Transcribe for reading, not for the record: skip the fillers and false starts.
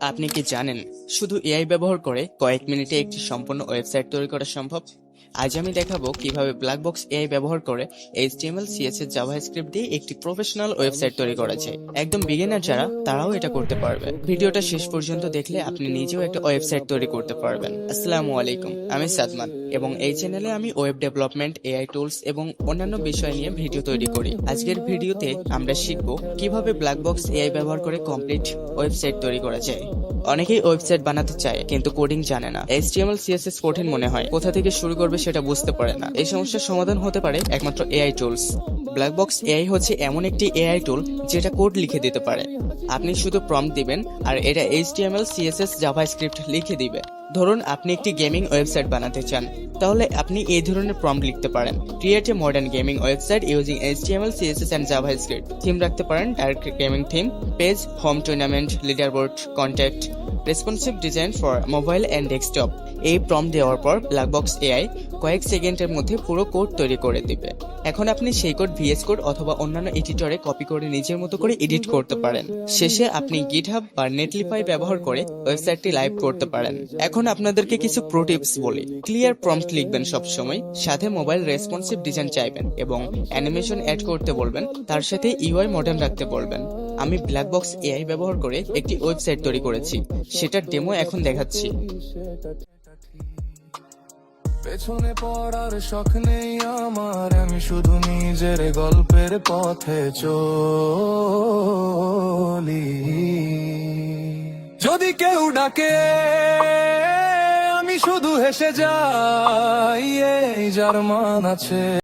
আপনি কি জানেন শুধু এআই ব্যবহার করে কয়েক মিনিটে একটি সম্পূর্ণ ওয়েবসাইট তৈরি করা সম্ভব? আজ আমি দেখাবো কিভাবে ব্ল্যাক বক্স এআই ব্যবহার করে এইচটিএমএল সিএসএস জাভাস্ক্রিপ্ট দিয়ে একটি প্রফেশনাল ওয়েবসাইট তৈরি করা যায়। একদম বিগিনার যারা তারাও এটা করতে পারবে। ভিডিওটা শেষ পর্যন্ত দেখলে আপনি নিজেও একটা ওয়েবসাইট তৈরি করতে পারবেন। আসসালামু আলাইকুম, আমি সাদমান এবং এই চ্যানেলে আমি ওয়েব ডেভেলপমেন্ট, এআই টুলস এবং অন্যান্য বিষয় নিয়ে ভিডিও তৈরি করি। আজকের ভিডিওতে আমরা শিখব কিভাবে ব্ল্যাক বক্স এআই ব্যবহার করে কমপ্লিট ওয়েবসাইট তৈরি করা যায়। অনেকেই ওয়েবসাইট বানাতে চায় কিন্তু কোডিং জানে না। এইচটিএমএল সিএসএস কঠিন মনে হয়, কোথা থেকে শুরু করবে সেটা বুঝতে পারে না। এই সমস্যার সমাধান হতে পারে একমাত্র AI tools. Black box AI হচ্ছে এমন একটি এআই টুল যেটা কোড লিখে দিতে পারে। আপনি শুধু প্রম্পট দিবেন আর এটা এইচটিএমএল সিএসএস জাভাস্ক্রিপ্ট লিখে দিবে। ধরুন আপনি একটি গেমিং ওয়েবসাইট বানাতে চান, তাহলে আপনি এই ধরনের প্রম্পট লিখতে পারেন: create a modern gaming website using HTML CSS and JavaScript. Theme রাখতে পারেন direct gaming theme, page, home, tournament, leaderboard, contact, responsive design for mobile and desktop. এই প্রম্পট দেওয়ার পর ব্ল্যাক বক্স এআই কয়েক সেকেন্ডের মধ্যে পুরো কোড তৈরি করে দিবে। এখন আপনি সেই কোড ভিএস কোড অথবা অন্যান্য এডিটরে কপি করে নিজের মতো করে এডিট করতে পারেন। শেষে আপনি গিটহাব বা নেটলিফাই ব্যবহার করে ওয়েবসাইটটি লাইভ করতে পারেন। এখন আপনাদেরকে কিছু প্রো টিপস বলি। ক্লিয়ার প্রম্পট লিখবেন সবসময়, সাথে মোবাইল রেসপন্সিভ ডিজাইন চাইবেন এবং অ্যানিমেশন অ্যাড করতে বলবেন, তার সাথে ইউআই মডার্ন রাখতে বলবেন। আমি ব্ল্যাক বক্স এআই ব্যবহার করে একটি ওয়েবসাইট তৈরি করেছি, সেটার ডেমো এখন দেখাচ্ছি। পেছনে পড়ার শখ নেই আমার, আমি শুধু নিজের গল্পের পথে চলি। যদি কেউ ডাকে আমি শুধু হেসে যাই, এই যার মান আছে।